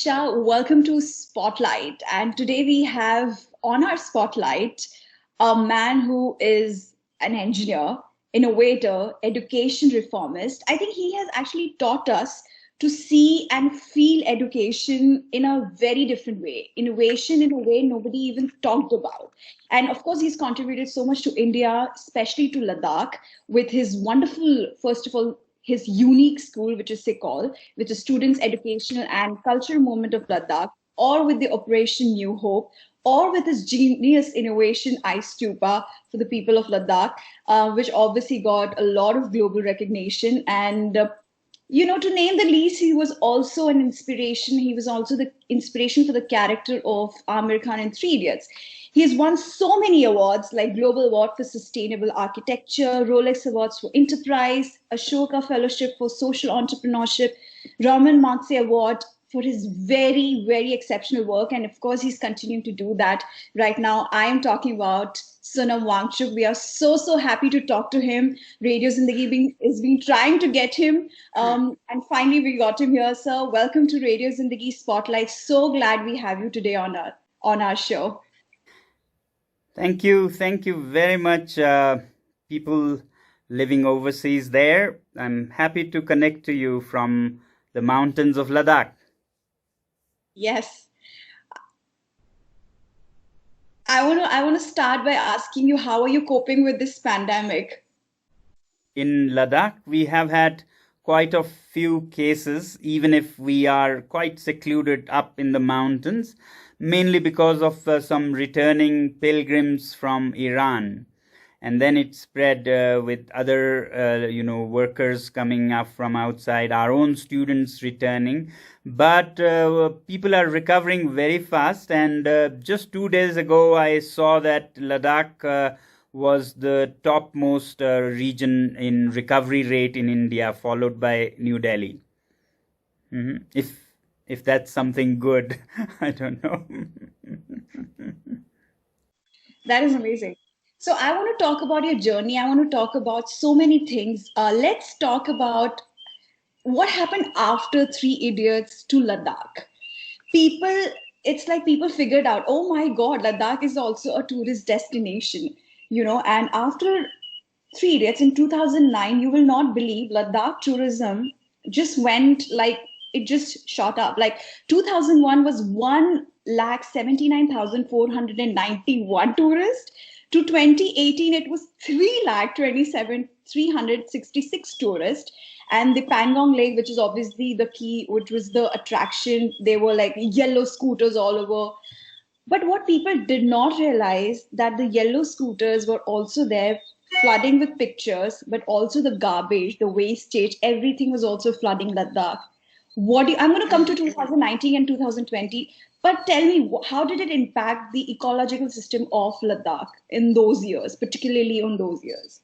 Isha. Welcome to Spotlight. And today we have on our spotlight a man who is an engineer, innovator, education reformist. I think he has actually taught us to see and feel education in a very different way, innovation in a way nobody even talked about. And of course, he's contributed so much to India, especially to Ladakh, with his wonderful, first of all, his unique school, which is SICOL, which is Students' Educational and Cultural Movement of Ladakh, or with the Operation New Hope, or with his genius innovation Ice Stupa for the people of Ladakh, which obviously got a lot of global recognition. And to name the least, he was also an inspiration. He was also the inspiration for the character of Amir Khan in Three Idiots. He has won so many awards like Global Award for Sustainable Architecture, Rolex Awards for Enterprise, Ashoka Fellowship for Social Entrepreneurship, Raman Magse Award for his very, very exceptional work. And of course, he's continuing to do that right now. I am talking about Sonam Wangchuk. We are so happy to talk to him. Radio Zindagi has been trying to get him. And finally, we got him here, sir. Welcome to Radio Zindagi Spotlight. So glad we have you today on our show. Thank you very much, people living overseas there. I'm happy to connect to you from the mountains of Ladakh. Yes. I want to start by asking you, how are you coping with this pandemic? In Ladakh, we have had quite a few cases, even if we are quite secluded up in the mountains, mainly because of some returning pilgrims from Iran. And then it spread with other, workers coming up from outside, our own students returning. But people are recovering very fast. And just 2 days ago, I saw that Ladakh was the topmost region in recovery rate in India, followed by New Delhi. If that's something good, I don't know. That is amazing. So I want to talk about your journey. I want to talk about so many things. Let's talk about what happened after Three Idiots to Ladakh. It's like people figured out, oh my God, Ladakh is also a tourist destination, and after Three Idiots in 2009, you will not believe Ladakh tourism just went like, it just shot up. Like 2001 was 1,79,491 tourists. To 2018, it was 3,27,366 tourists. And the Pangong Lake, which is obviously the key, which was the attraction, they were like yellow scooters all over. But what people did not realize, that the yellow scooters were also there flooding with pictures, but also the garbage, the wastage, everything was also flooding Ladakh. I'm going to come to 2019 and 2020. But tell me, how did it impact the ecological system of Ladakh in those years, particularly on those years?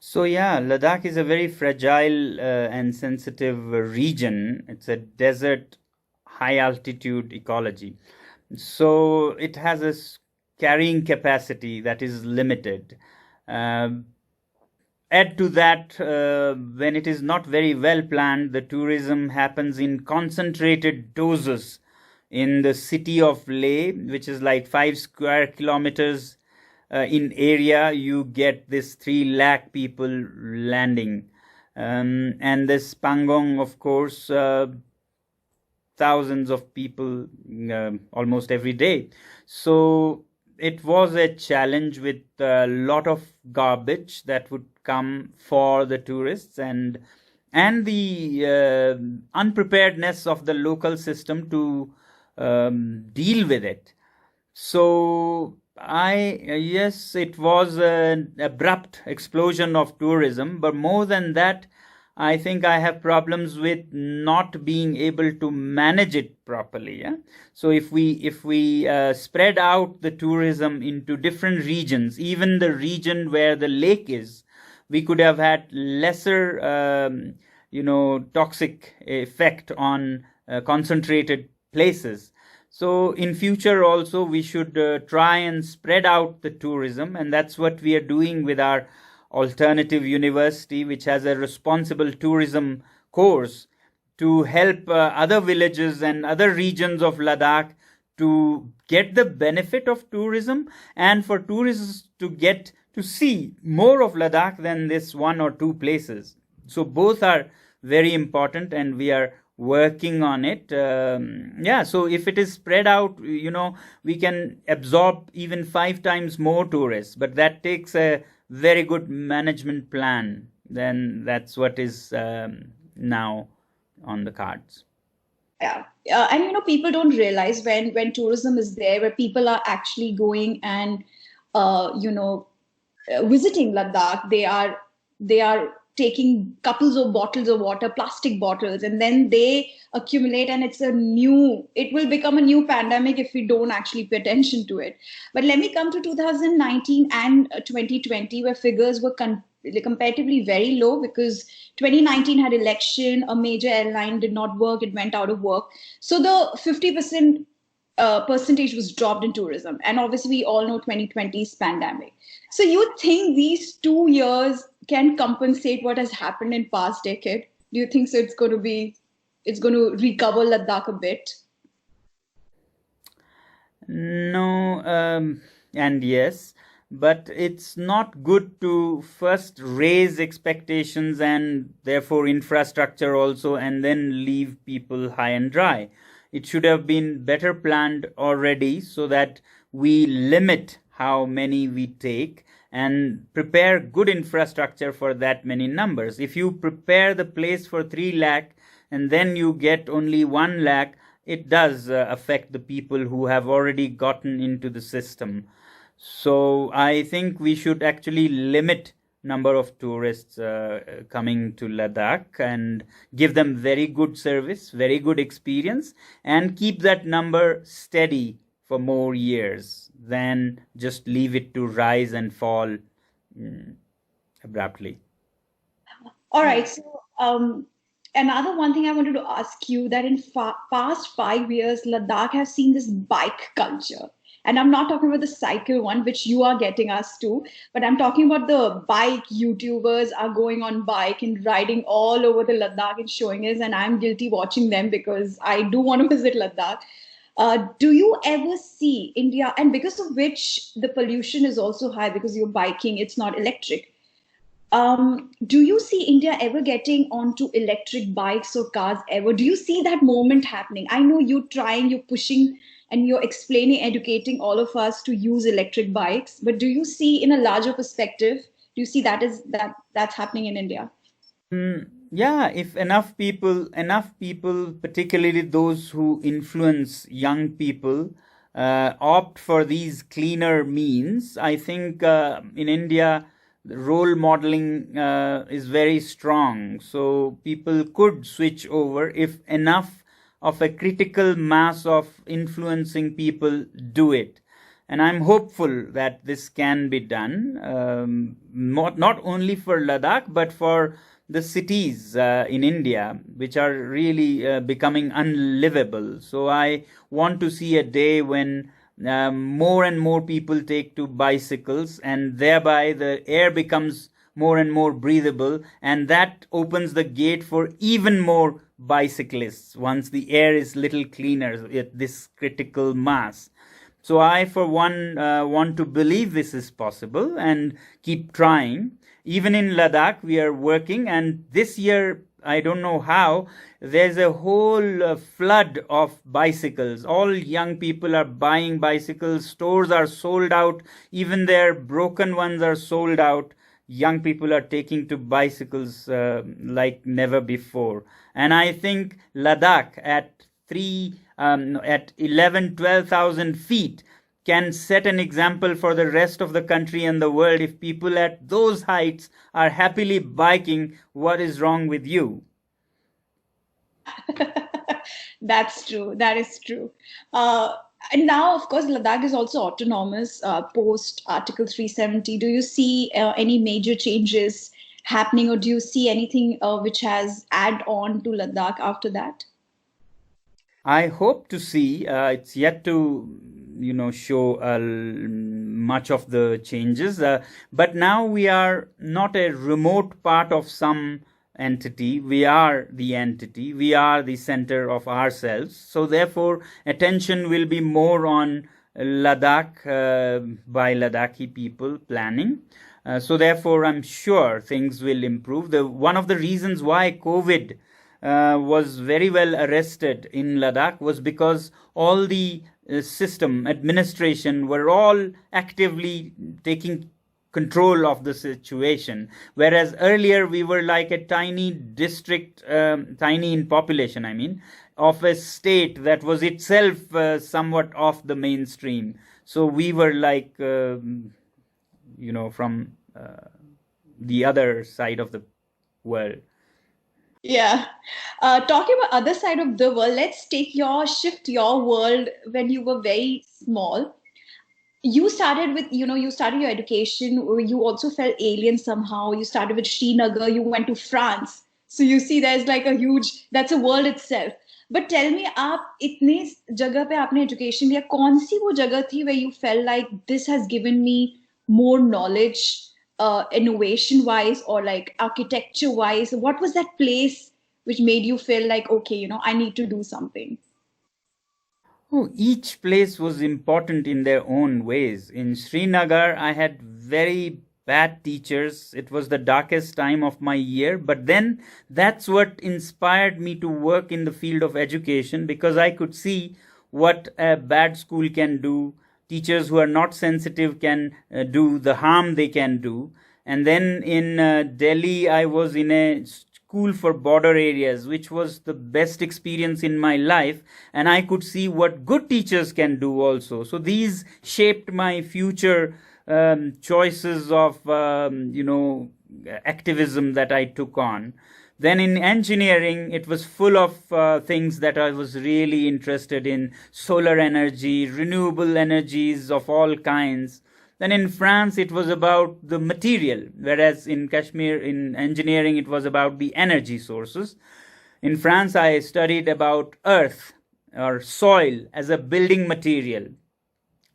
So yeah, Ladakh is a very fragile and sensitive region. It's a desert, high altitude ecology. So it has a carrying capacity that is limited. Add to that, when it is not very well planned, the tourism happens in concentrated doses. In the city of Leh, which is like 5 square kilometers in area, you get this 3 lakh people landing. And this Pangong, of course, thousands of people almost every day. So it was a challenge with a lot of garbage that would come for the tourists, and the unpreparedness of the local system to deal with it. So yes, it was an abrupt explosion of tourism, but more than that, I think I have problems with not being able to manage it properly. Yeah? So if we spread out the tourism into different regions, even the region where the lake is, we could have had lesser, toxic effect on concentrated places. So in future also we should try and spread out the tourism, and that's what we are doing with our alternative university, which has a responsible tourism course, to help other villages and other regions of Ladakh to get the benefit of tourism, and for tourists to get to see more of Ladakh than this one or two places. So both are very important, and we are working on it. Yeah, so if it is spread out, we can absorb even 5 times more tourists, but that takes a very good management plan. Then that's what is now on the cards. Yeah. And people don't realize when tourism is there, where people are actually going and visiting Ladakh, they are taking couples of bottles of water, plastic bottles, and then they accumulate, and it will become a new pandemic if we don't actually pay attention to it. But let me come to 2019 and 2020, where figures were comparatively very low, because 2019 had election, a major airline did not work, it went out of work. So the 50% percentage was dropped in tourism. And obviously, we all know 2020's pandemic. So you think these 2 years can compensate what has happened in past decade? Do you think so? It's going to recover Ladakh a bit? No, and yes, but it's not good to first raise expectations and therefore infrastructure also, and then leave people high and dry. It should have been better planned already, so that we limit how many we take and prepare good infrastructure for that many numbers. If you prepare the place for 3 lakh and then you get only 1 lakh, it does affect the people who have already gotten into the system. So I think we should actually limit number of tourists coming to Ladakh and give them very good service, very good experience, and keep that number steady for more years than just leave it to rise and fall abruptly. All right. So, another one thing I wanted to ask you, that in past 5 years, Ladakh has seen this bike culture. And I'm not talking about the cycle one, which you are getting us to, but I'm talking about the bike. YouTubers are going on bike and riding all over the Ladakh and showing us, and I'm guilty watching them because I do want to visit Ladakh. Do you ever see India, and because of which the pollution is also high because you're biking, it's not electric. Do you see India ever getting onto electric bikes or cars ever? Do you see that moment happening? I know you're trying, you're pushing, and you're explaining, educating all of us to use electric bikes. But do you see, in a larger perspective, do you see that's happening in India? Yeah, if enough people, particularly those who influence young people, opt for these cleaner means, I think in India, role modeling is very strong. So people could switch over if enough of a critical mass of influencing people do it. And I'm hopeful that this can be done, not only for Ladakh, but for the cities in India, which are really becoming unlivable. So I want to see a day when more and more people take to bicycles, and thereby the air becomes more and more breathable, and that opens the gate for even more bicyclists once the air is little cleaner at this critical mass. So I, for one, want to believe this is possible and keep trying. Even in Ladakh, we are working, and this year, I don't know how, there's a whole flood of bicycles. All young people are buying bicycles, stores are sold out, even their broken ones are sold out. Young people are taking to bicycles like never before. And I think Ladakh at 11, 12,000 feet can set an example for the rest of the country and the world. If people at those heights are happily biking, what is wrong with you? That's true. That is true. And now, of course, Ladakh is also autonomous post Article 370. Do you see any major changes happening, or do you see anything which has add on to Ladakh after that? I hope to see. It's yet to, show much of the changes. But now we are not a remote part of some entity. We are the entity. We are the center of ourselves. So therefore, attention will be more on Ladakh by Ladakhi people planning. So therefore, I'm sure things will improve. One of the reasons why COVID was very well arrested in Ladakh was because all the system administration were all actively taking control of the situation, whereas earlier we were like a tiny district, tiny in population, I mean, of a state that was itself somewhat off the mainstream. So we were like from the other side of the world. Yeah. Talking about other side of the world, let's shift your world when you were very small. You started with, you started your education, or you also felt alien somehow. You started with Srinagar, you went to France. So you see, there's like that's a world itself. But tell me, आप इतने जगह पे आपने education लिया, कौन सी वो जगह थी where you felt like this has given me more knowledge, innovation wise or like architecture wise? What was that place which made you feel like, okay, I need to do something? Oh, each place was important in their own ways. In Srinagar, I had very bad teachers. It was the darkest time of my year, but then that's what inspired me to work in the field of education, because I could see what a bad school can do. Teachers who are not sensitive can do the harm they can do. And then in Delhi, I was in a school for border areas, which was the best experience in my life, and I could see what good teachers can do also. So these shaped my future choices of activism that I took on. Then in engineering, it was full of things that I was really interested in: solar energy, renewable energies of all kinds. Then in France, it was about the material, whereas in Kashmir, in engineering, it was about the energy sources. In France, I studied about earth or soil as a building material.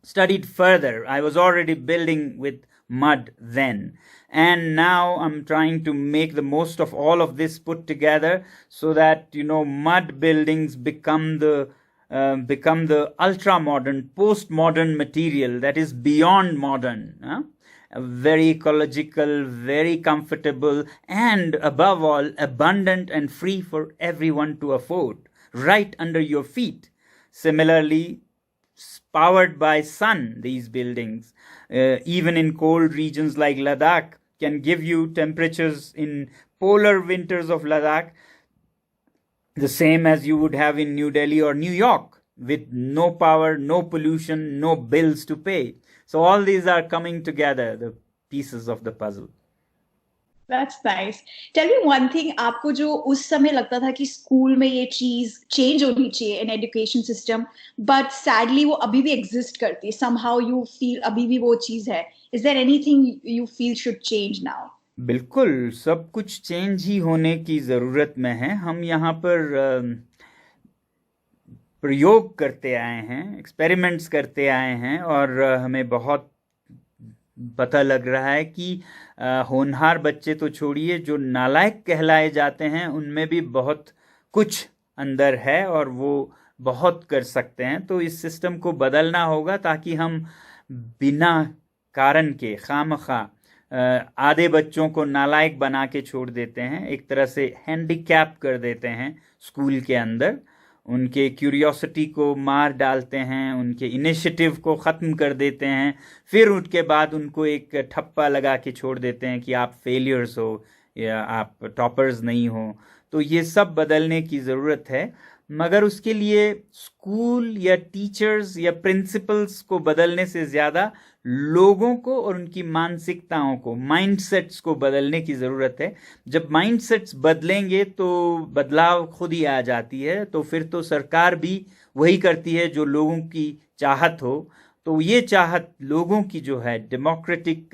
Studied further, I was already building with mud then. And now I'm trying to make the most of all of this put together so that, mud buildings become the ultra-modern, post-modern material that is beyond modern. Very ecological, very comfortable, and above all, abundant and free for everyone to afford, right under your feet. Similarly, powered by sun, these buildings, even in cold regions like Ladakh, can give you temperatures in polar winters of Ladakh the same as you would have in New Delhi or New York, with no power, no pollution, no bills to pay. So all these are coming together, the pieces of the puzzle. That's nice. Tell me one thing, आपको जो उस समय लगता था कि school में ये चीज चेंज होनी चाहिए in education system, but sadly वो अभी भी exist करती है. Somehow you feel अभी भी वो चीज है. Is there anything you feel should change now? बिल्कुल, सब कुछ चेंज ही होने की ज़रूरत में है. हम यहाँ पर प्रयोग करते आए हैं, एक्सपेरिमेंट्स करते आए हैं, और हमें बहुत पता लग रहा है कि होनहार बच्चे तो छोड़िए, जो नालायक कहलाए जाते हैं उनमें भी बहुत कुछ अंदर है और वो बहुत कर सकते हैं. तो इस सिस्टम को बदलना होगा ताकि हम बिना कारण के खामखा आधे बच्चों को नालायक बना के छोड़ देते हैं, एक तरह से हैंडीकैप कर देते हैं स्कूल के अंदर. उनके क्यूरियोसिटी को मार डालते हैं, उनके इनिशिएटिव को ख़त्म कर देते हैं, फिर उनके बाद उनको एक ठप्पा लगा के छोड़ देते हैं कि आप फेलियर्स हो या आप टॉपर्स नहीं हो. तो ये सब बदलने की ज़रूरत है, मगर उसके लिए स्कूल या टीचर्स या प्रिंसिपल्स को बदलने से ज़्यादा लोगों को और उनकी मानसिकताओं को, माइंडसेट्स को बदलने की ज़रूरत है. जब माइंडसेट्स बदलेंगे तो बदलाव खुद ही आ जाती है. तो फिर तो सरकार भी वही करती है जो लोगों की चाहत हो. तो ये चाहत लोगों की जो है, डेमोक्रेटिक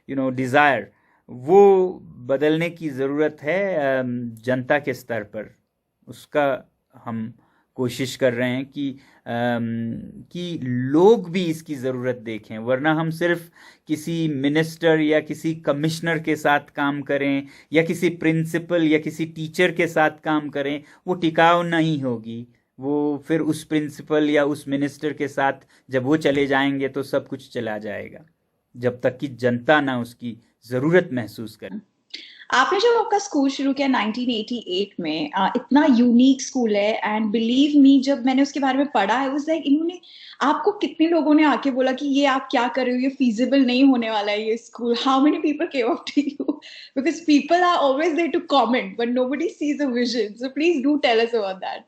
डिज़ायर, वो बदलने की ज़रूरत है जनता के स्तर पर. उसका हम कोशिश कर रहे हैं कि लोग भी इसकी ज़रूरत देखें, वरना हम सिर्फ किसी मिनिस्टर या किसी कमिश्नर के साथ काम करें या किसी प्रिंसिपल या किसी टीचर के साथ काम करें, वो टिकाऊ नहीं होगी। वो फिर उस प्रिंसिपल या उस मिनिस्टर के साथ जब वो चले जाएंगे तो सब कुछ चला जाएगा, जब तक कि जनता ना उसकी ज़रूरत महसूस करे। आपने जब आपका स्कूल शुरू किया 1988 में, इतना यूनिक स्कूल है, एंड बिलीव मी जब मैंने उसके बारे में पढ़ा है, वाज लाइक इन्होंने आपको कितने लोगों ने आके बोला कि ये आप क्या कर रहे हो, ये फीजिबल नहीं होने वाला है ये school, how many people came up to you, because people are always there to comment but nobody sees a vision, so please do tell us about that.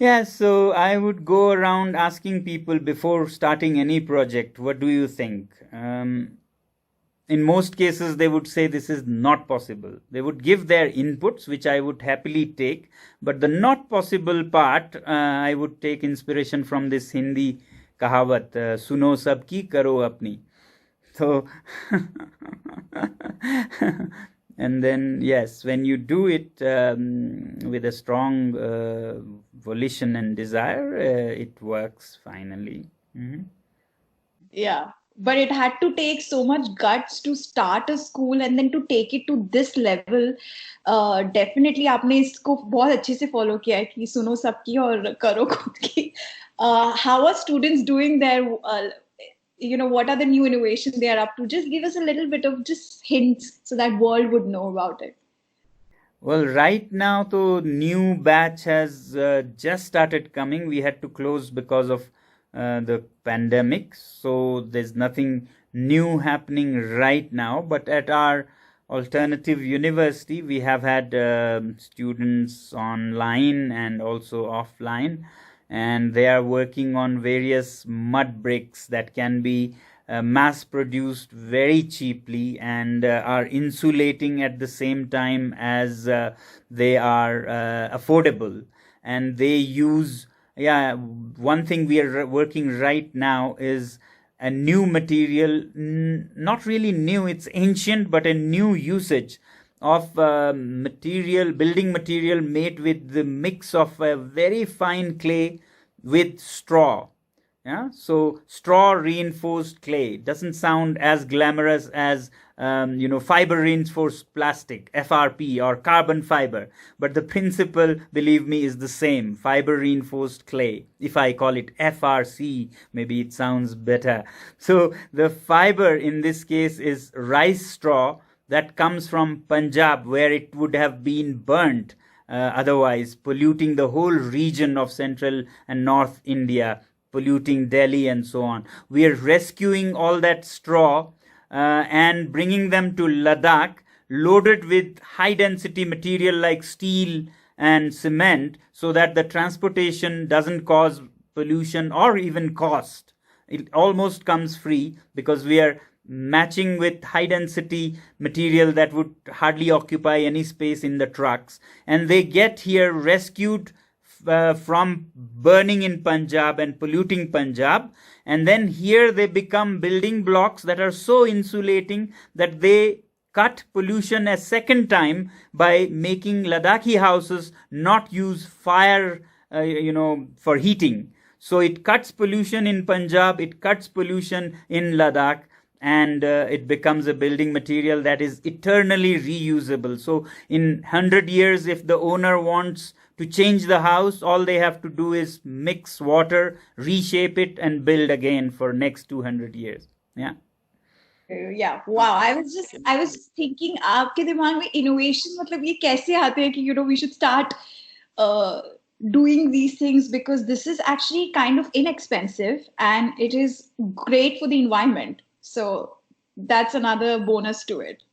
Yeah, so I would go around asking people before starting any project, what do you think? In most cases, they would say this is not possible. They would give their inputs, which I would happily take. But the not possible part, I would take inspiration from this Hindi kahawat, suno sabki karo apni. So, and then, yes, when you do it with a strong volition and desire, it works finally. Mm-hmm. Yeah, but it had to take so much guts to start a school and then to take it to this level. Definitely आपने इसको बहुत अच्छे से follow किया है कि सुनो सबकी और करो खुद की. How are students doing there? What are the new innovations they are up to? Just give us a little bit of just hints so that world would know about it. Well, right now, the new batch has just started coming. We had to close because of the pandemic, so there's nothing new happening right now. But at our alternative university, we have had students online and also offline, and they are working on various mud bricks that can be mass produced very cheaply and are insulating at the same time as they are affordable. And they use, one thing we are working right now is a new material, not really new, it's ancient, but a new usage of building material made with the mix of a very fine clay with straw. Yeah, so straw reinforced clay doesn't sound as glamorous as fiber reinforced plastic, FRP, or carbon fiber, but the principle, believe me, is the same. Fiber reinforced clay. If I call it FRC, maybe it sounds better. So the fiber in this case is rice straw that comes from Punjab, where it would have been burnt otherwise, polluting the whole region of central and north India, polluting Delhi and so on. We are rescuing all that straw and bringing them to Ladakh, loaded with high density material like steel and cement, so that the transportation doesn't cause pollution or even cost. It almost comes free because we are matching with high density material that would hardly occupy any space in the trucks, and they get here rescued from burning in Punjab and polluting Punjab, and then here they become building blocks that are so insulating that they cut pollution a second time by making Ladakhi houses not use fire for heating. So it cuts pollution in Punjab, it cuts pollution in Ladakh, and it becomes a building material that is eternally reusable. So in 100 years, if the owner wants to change the house, all they have to do is mix water, reshape it, and build again for next 200 years. Yeah. Yeah, wow. I was thinking, आपके दिमाग में innovation मतलब ये कैसे आते हैं कि we should start doing these things, because this is actually kind of inexpensive and it is great for the environment. So that's another bonus to it.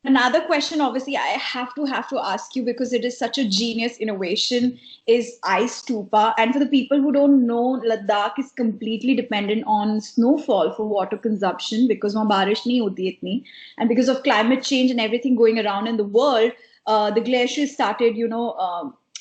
Another question, obviously, I have to ask you, because it is such a genius innovation, is ice stupa. And for the people who don't know, Ladakh is completely dependent on snowfall for water consumption, because वहाँ बारिश नहीं होती इतनी, and because of climate change and everything going around in the world, the glaciers started,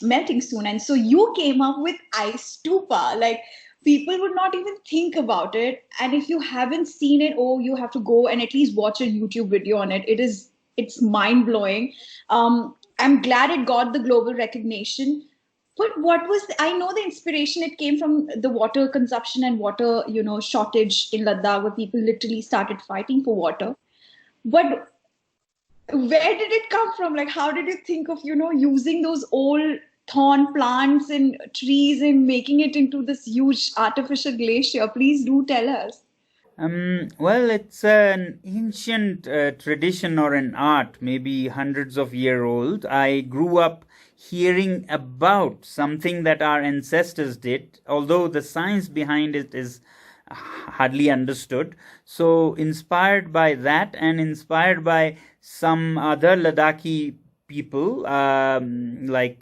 melting soon. And so you came up with ice stupa, like. People would not even think about it. And if you haven't seen it, you have to go and at least watch a YouTube video on it. It's mind blowing. I'm glad it got the global recognition. But what was I know the inspiration, it came from the water consumption and water, shortage in Ladakh, where people literally started fighting for water. But where did it come from? Like, how did you think of, using those old thorn plants and trees and making it into this huge artificial glacier? Please do tell us. Well, it's an ancient tradition or an art, maybe hundreds of year old. I grew up hearing about something that our ancestors did, although the science behind it is hardly understood. So, inspired by that and inspired by some other Ladakhi people, like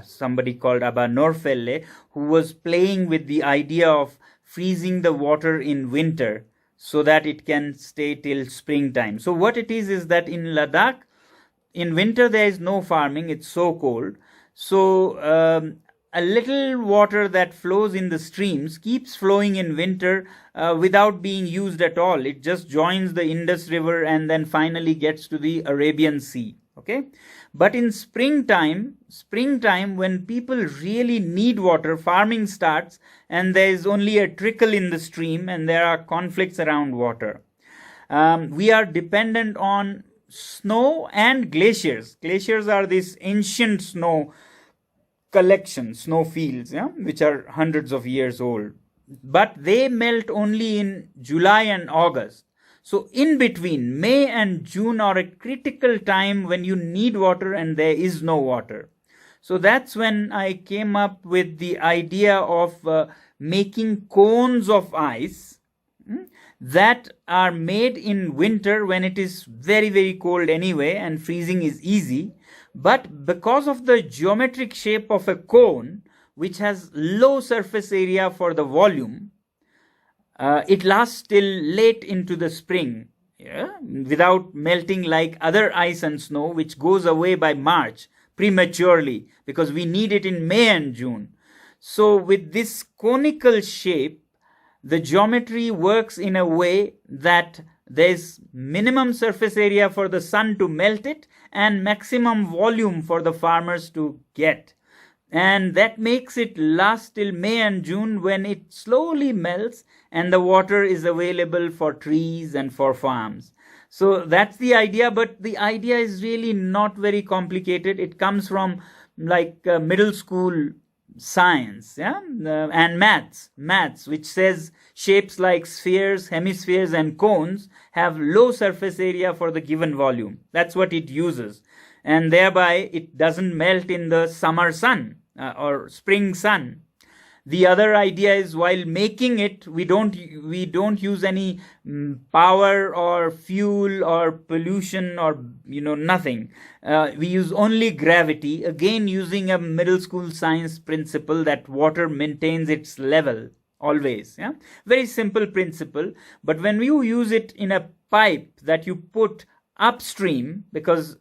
somebody called Abba Norfelle, who was playing with the idea of freezing the water in winter so that it can stay till springtime. So, what it is that in Ladakh, in winter there is no farming, it's so cold. So, a little water that flows in the streams keeps flowing in winter without being used at all. It just joins the Indus River and then finally gets to the Arabian Sea. Okay, but in springtime when people really need water, farming starts and there is only a trickle in the stream and there are conflicts around water. We are dependent on snow and glaciers. Glaciers are these ancient snow collections, snow fields, yeah, which are hundreds of years old, but they melt only in July and August. So, in between, May and June are a critical time when you need water and there is no water. So, that's when I came up with the idea of making cones of ice that are made in winter when it is very, very cold anyway and freezing is easy. But because of the geometric shape of a cone, which has low surface area for the volume, it lasts till late into the spring, yeah, without melting like other ice and snow, which goes away by March prematurely because we need it in May and June. So, with this conical shape, the geometry works in a way that there's minimum surface area for the sun to melt it and maximum volume for the farmers to get. And that makes it last till May and June when it slowly melts and the water is available for trees and for farms. So that's the idea, but the idea is really not very complicated. It comes from like middle school science, yeah, and maths, which says shapes like spheres, hemispheres, and cones have low surface area for the given volume. That's what it uses, and thereby it doesn't melt in the summer sun or spring sun. The other idea is while making it, we don't use any power or fuel or pollution or nothing. We use only gravity, again using a middle school science principle that water maintains its level always. Yeah, very simple principle. But when you use it in a pipe that you put upstream, because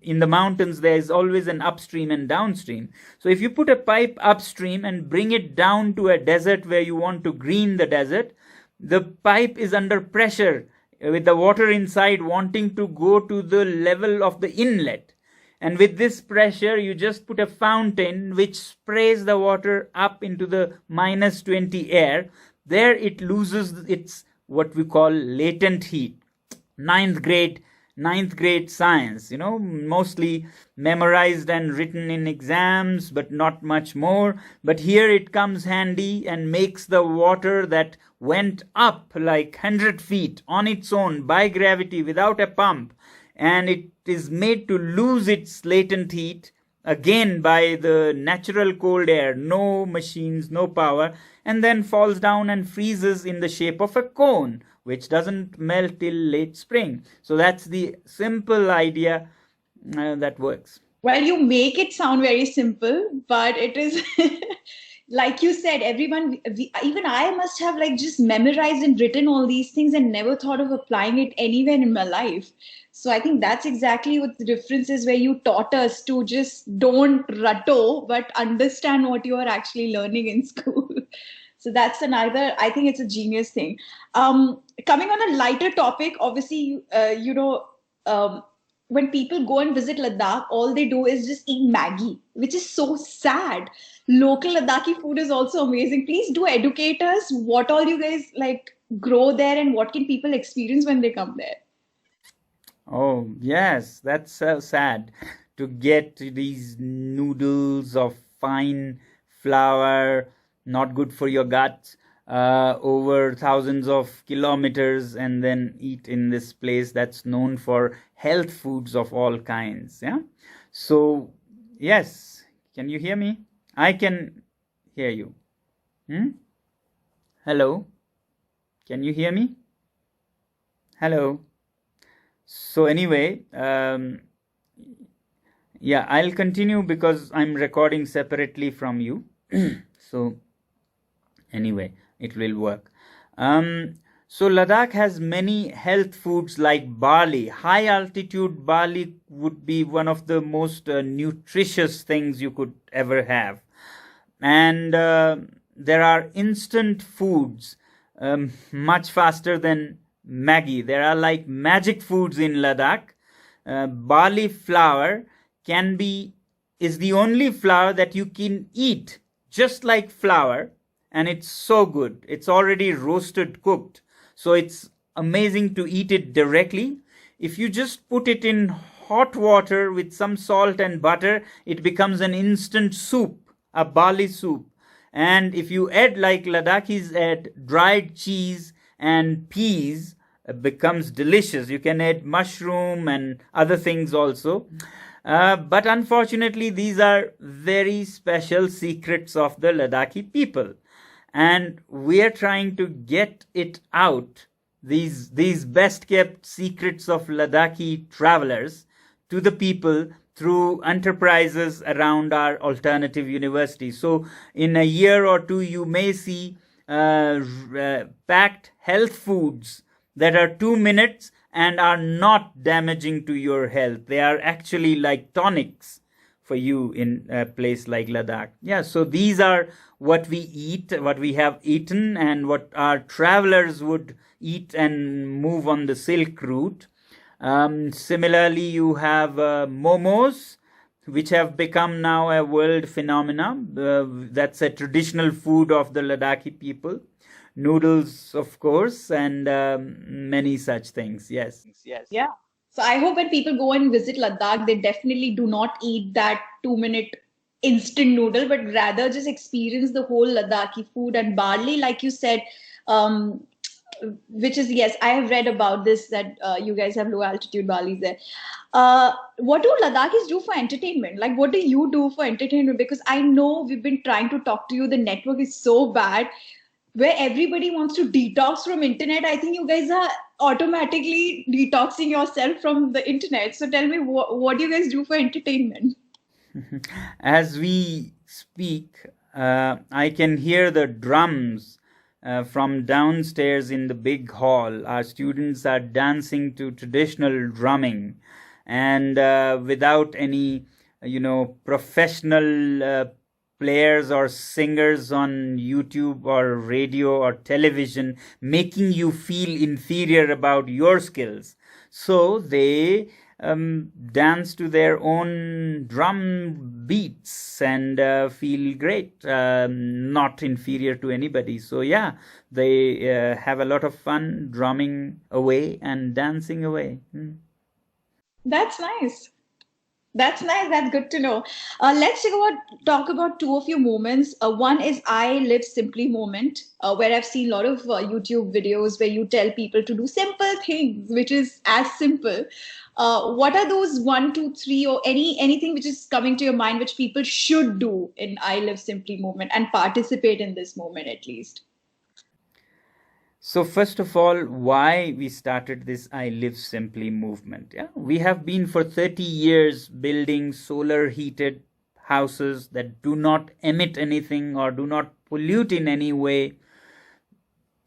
in the mountains there is always an upstream and downstream. So if you put a pipe upstream and bring it down to a desert where you want to green the desert, the pipe is under pressure with the water inside wanting to go to the level of the inlet. And with this pressure, you just put a fountain which sprays the water up into the minus 20 air. There it loses its what we call latent heat. Ninth grade science, mostly memorized and written in exams, but not much more. But here it comes handy and makes the water that went up like 100 feet on its own by gravity without a pump, and it is made to lose its latent heat again by the natural cold air, no machines, no power, and then falls down and freezes in the shape of a cone, which doesn't melt till late spring. So that's the simple idea that works. Well, you make it sound very simple, but it is like you said, even I must have like just memorized and written all these things and never thought of applying it anywhere in my life. So I think that's exactly what the difference is, where you taught us to just don't ratto, but understand what you are actually learning in school. So that's another, I think it's a genius thing. Coming on a lighter topic, obviously, um, when people go and visit Ladakh, all they do is just eat Maggie, which is so sad. Local Ladakhi food is also amazing. Please do educate us what all you guys like grow there and what can people experience when they come there. Oh, yes, that's so sad to get these noodles of fine flour, not good for your gut, over thousands of kilometers, and then eat in this place that's known for health foods of all kinds. Yeah. So, yes, can you hear me? I can hear you. Hmm? Hello? Can you hear me? Hello? So anyway, yeah, I'll continue because I'm recording separately from you. So anyway, it will work. So Ladakh has many health foods like barley. High altitude barley would be one of the most nutritious things you could ever have. And there are instant foods much faster than Maggie. There are like magic foods in Ladakh. Barley flour is the only flour that you can eat just like flour, and it's so good. It's already roasted, cooked, so it's amazing to eat it directly. If you just put it in hot water with some salt and butter, it becomes an instant soup, a barley soup. And if you add, like Ladakhis add, dried cheese and peas, it becomes delicious. You can add mushroom and other things also. But unfortunately, these are very special secrets of the Ladakhi people. And we are trying to get it out, these best kept secrets of Ladakhi travelers, to the people through enterprises around our alternative university. So in a year or two, you may see packed health foods that are 2 minutes and are not damaging to your health. They are actually like tonics for you in a place like Ladakh. Yeah, so these are what we eat, what we have eaten, and what our travelers would eat and move on the Silk Route. Similarly, you have momos, which have become now a world phenomenon. That's a traditional food of the Ladakhi people. Noodles, of course, and many such things. Yes. Yeah. So I hope when people go and visit Ladakh, they definitely do not eat that 2 minute instant noodle, but rather just experience the whole Ladakhi food and barley, like you said, um, which is, yes, I have read about this that you guys have low altitude barley there. What do Ladakhis do for entertainment? Like, what do you do for entertainment? Because I know we've been trying to talk to you. The network is so bad where everybody wants to detox from internet. I think you guys are automatically detoxing yourself from the internet. So tell me, what do you guys do for entertainment? As we speak, I can hear the drums from downstairs in the big hall. Our students are dancing to traditional drumming, and without any, professional players or singers on YouTube or radio or television making you feel inferior about your skills. So they dance to their own drum beats and feel great, not inferior to anybody. So yeah, they have a lot of fun drumming away and dancing away. That's nice. That's nice. That's good to know. Let's talk about two of your moments. One is I Live Simply moment, where I've seen a lot of YouTube videos where you tell people to do simple things, which is as simple. What are those one, two, three, or anything which is coming to your mind which people should do in I Live Simply moment and participate in this moment at least? So first of all, why we started this I Live Simply movement. Yeah, we have been for 30 years building solar heated houses that do not emit anything or do not pollute in any way.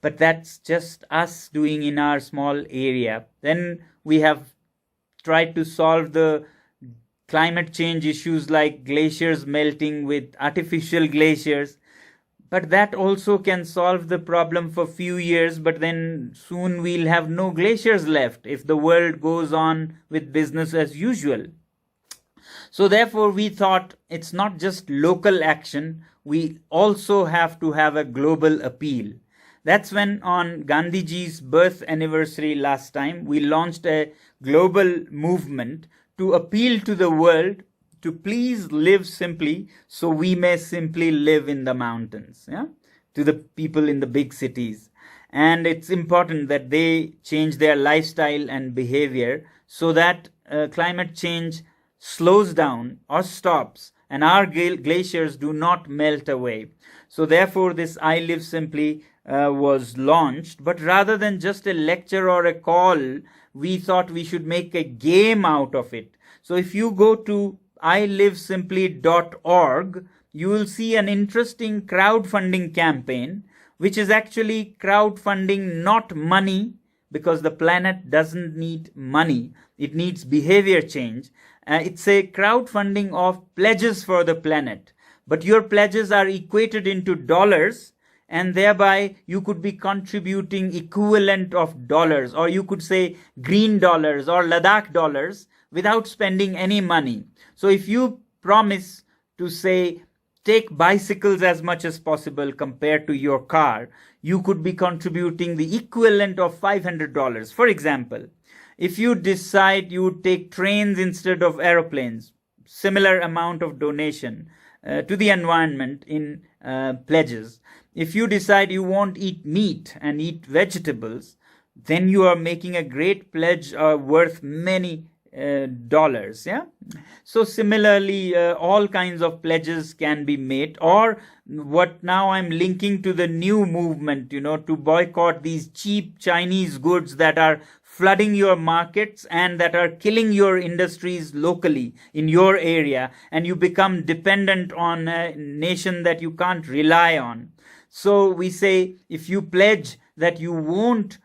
But that's just us doing in our small area. Then we have tried to solve the climate change issues like glaciers melting with artificial glaciers. But that also can solve the problem for few years, but then soon we'll have no glaciers left if the world goes on with business as usual. So therefore we thought it's not just local action, we also have to have a global appeal. That's when on Gandhiji's birth anniversary last time, we launched a global movement to appeal to the world to please live simply so we may simply live in the mountains, yeah, to the people in the big cities. And it's important that they change their lifestyle and behavior so that climate change slows down or stops and our glaciers do not melt away. So therefore this I Live Simply was launched, but rather than just a lecture or a call, we thought we should make a game out of it. So if you go to ilivesimply.org, you will see an interesting crowdfunding campaign, which is actually crowdfunding not money, because the planet doesn't need money, it needs behavior change. It's a crowdfunding of pledges for the planet, but your pledges are equated into dollars, and thereby you could be contributing equivalent of dollars, or you could say green dollars or Ladakh dollars without spending any money. So if you promise to say take bicycles as much as possible compared to your car, you could be contributing the equivalent of $500. For example, if you decide you would take trains instead of aeroplanes, similar amount of donation to the environment in pledges. If you decide you won't eat meat and eat vegetables, then you are making a great pledge worth many dollars. Yeah. So similarly, all kinds of pledges can be made, or what now I'm linking to the new movement, to boycott these cheap Chinese goods that are flooding your markets and that are killing your industries locally in your area, and you become dependent on a nation that you can't rely on. So we say, if you pledge that you won't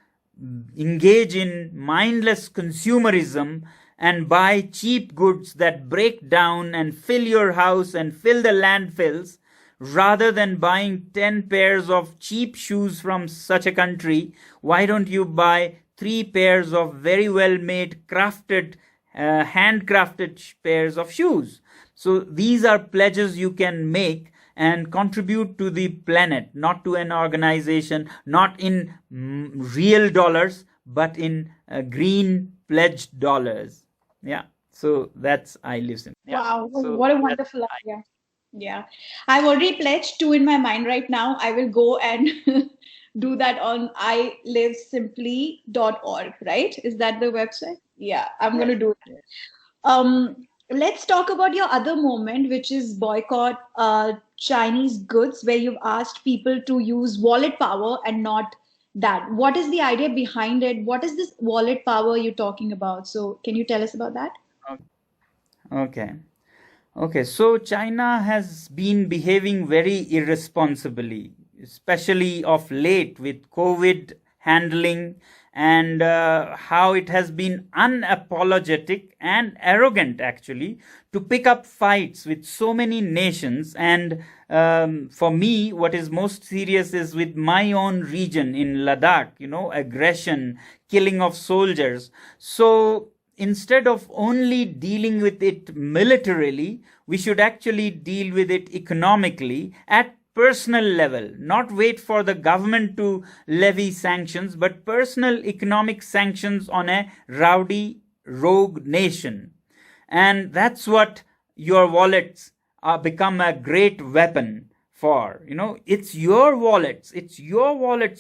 engage in mindless consumerism and buy cheap goods that break down and fill your house and fill the landfills, rather than buying 10 pairs of cheap shoes from such a country, why don't you buy 3 pairs of very well made crafted handcrafted pairs of shoes? So these are pledges you can make and contribute to the planet, not to an organization, not in real dollars, but in green pledged dollars. Yeah. So that's I Live Simply. Yeah. Wow, So what a wonderful idea. Yeah. I've already pledged two in my mind right now. I will go and do that on ilivesimply.org, right? Is that the website? Yeah, I'm going to do it. Let's talk about your other moment, which is boycott Chinese goods, where you've asked people to use wallet power and not that. What is the idea behind it? What is this wallet power you're talking about? So can you tell us about that? Okay. Okay, so China has been behaving very irresponsibly, especially of late with COVID handling, and how it has been unapologetic and arrogant actually to pick up fights with so many nations. And for me, what is most serious is with my own region in Ladakh, aggression, killing of soldiers. So instead of only dealing with it militarily, we should actually deal with it economically at personal level, not wait for the government to levy sanctions, but personal economic sanctions on a rowdy, rogue nation. And that's what your wallets become a great weapon for. It's your wallets,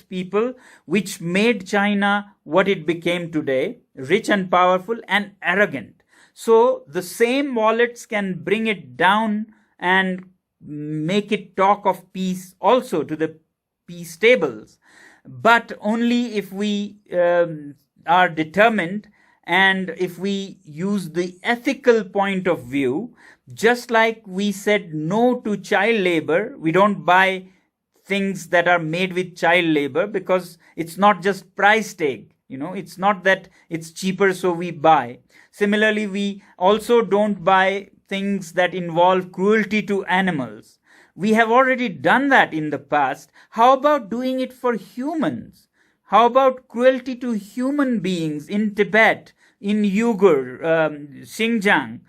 people, which made China what it became today, rich and powerful and arrogant. So the same wallets can bring it down and make it talk of peace also to the peace tables, but only if we are determined and if we use the ethical point of view. Just like we said no to child labor, we don't buy things that are made with child labor because it's not just price tag. It's not that it's cheaper so we buy. Similarly, we also don't buy things that involve cruelty to animals. We have already done that in the past. How about doing it for humans? How about cruelty to human beings in Tibet, in Uyghur, Xinjiang,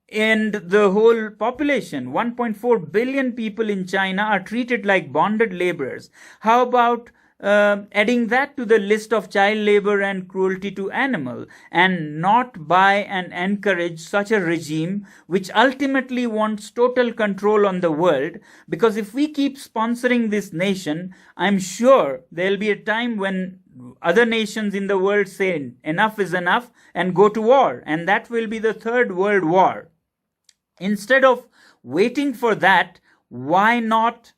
and the whole population? 1.4 billion people in China are treated like bonded laborers. How about adding that to the list of child labor and cruelty to animal, and not buy and encourage such a regime which ultimately wants total control on the world? Because if we keep sponsoring this nation, I'm sure there'll be a time when other nations in the world say enough is enough and go to war, and that will be the third world war. Instead of waiting for that, why not,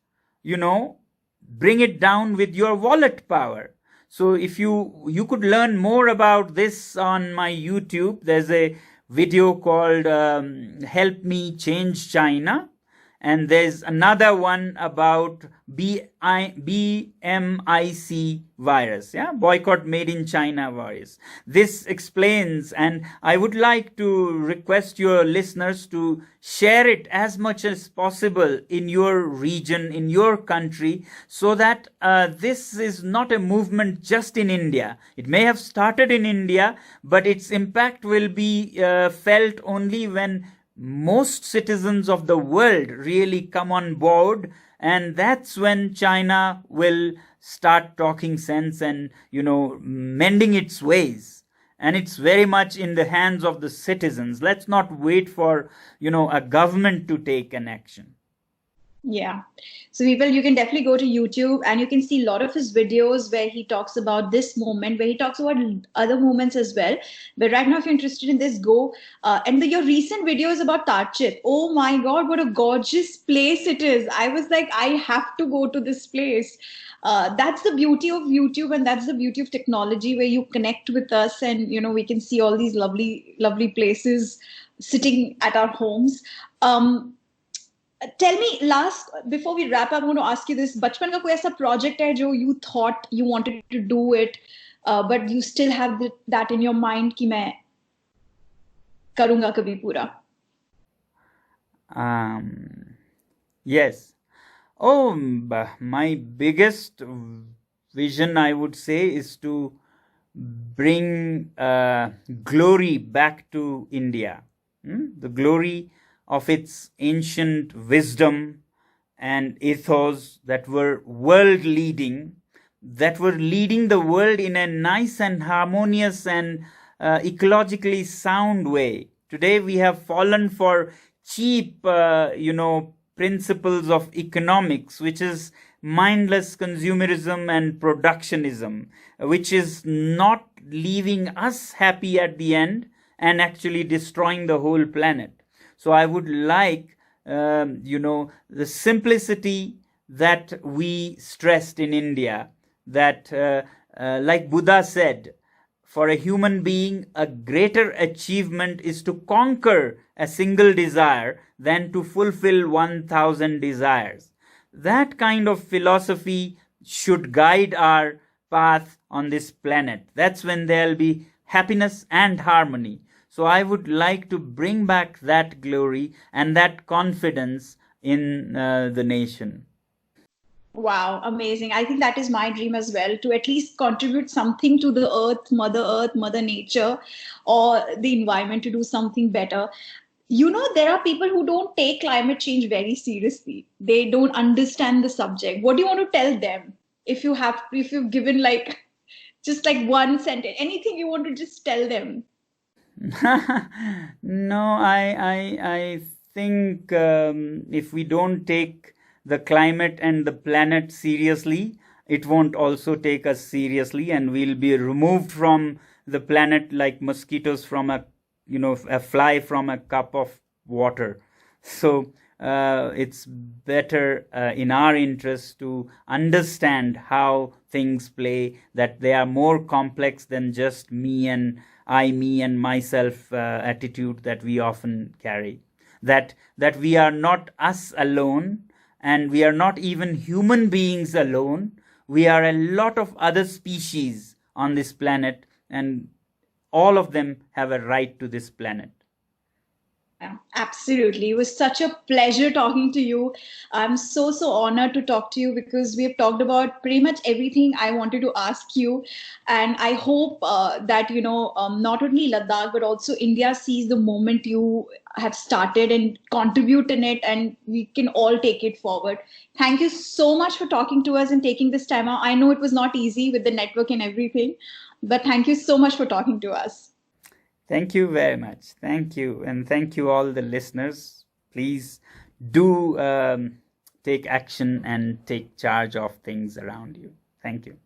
bring it down with your wallet power? So if you could learn more about this on my YouTube. There's a video called Help Me Change China, and there's another one about BMIC virus, boycott made in China virus. This explains, and I would like to request your listeners to share it as much as possible in your region, in your country, so that this is not a movement just in India. It may have started in India, but its impact will be felt only when most citizens of the world really come on board, and that's when China will start talking sense and mending its ways. And it's very much in the hands of the citizens. Let's not wait for a government to take an action. Yeah. So people, you can definitely go to YouTube and you can see a lot of his videos where he talks about this moment, where he talks about other moments as well. But right now, if you're interested in this, go. Your recent videos about Tarchit. Oh my God, what a gorgeous place it is. I was like, I have to go to this place. That's the beauty of YouTube, and that's the beauty of technology, where you connect with us and, we can see all these lovely, lovely places sitting at our homes. Tell me, before we wrap up, I'm going to ask you this. बचपन का कोई ऐसा project है जो you thought you wanted to do it, but you still have that in your mind कि मैं करूँगा कभी पूरा? Yes. Oh, my biggest vision, I would say, is to bring glory back to India. The glory of its ancient wisdom and ethos that were world leading, that were leading the world in a nice and harmonious and ecologically sound way. Today we have fallen for cheap, principles of economics, which is mindless consumerism and productionism, which is not leaving us happy at the end and actually destroying the whole planet. So I would like, the simplicity that we stressed in India, that like Buddha said, for a human being, a greater achievement is to conquer a single desire than to fulfill 1,000 desires. That kind of philosophy should guide our path on this planet. That's when there'll be happiness and harmony. So I would like to bring back that glory and that confidence in the nation. Wow, amazing. I think that is my dream as well, to at least contribute something to the earth, Mother Nature, or the environment, to do something better. There are people who don't take climate change very seriously. They don't understand the subject. What do you want to tell them? If you've given just one sentence, anything you want to just tell them? No, I think if we don't take the climate and the planet seriously, it won't also take us seriously, and we'll be removed from the planet like mosquitoes from a fly from a cup of water. So it's better in our interest to understand how things play, that they are more complex than just me and myself attitude that we often carry. That we are not us alone, and we are not even human beings alone. We are a lot of other species on this planet, and all of them have a right to this planet. Yeah, absolutely. It was such a pleasure talking to you. I'm so honored to talk to you because we have talked about pretty much everything I wanted to ask you. And I hope that, not only Ladakh, but also India sees the moment you have started and contribute in it, and we can all take it forward. Thank you so much for talking to us and taking this time out. I know it was not easy with the network and everything, but thank you so much for talking to us. Thank you very much. Thank you. And thank you, all the listeners. Please do take action and take charge of things around you. Thank you.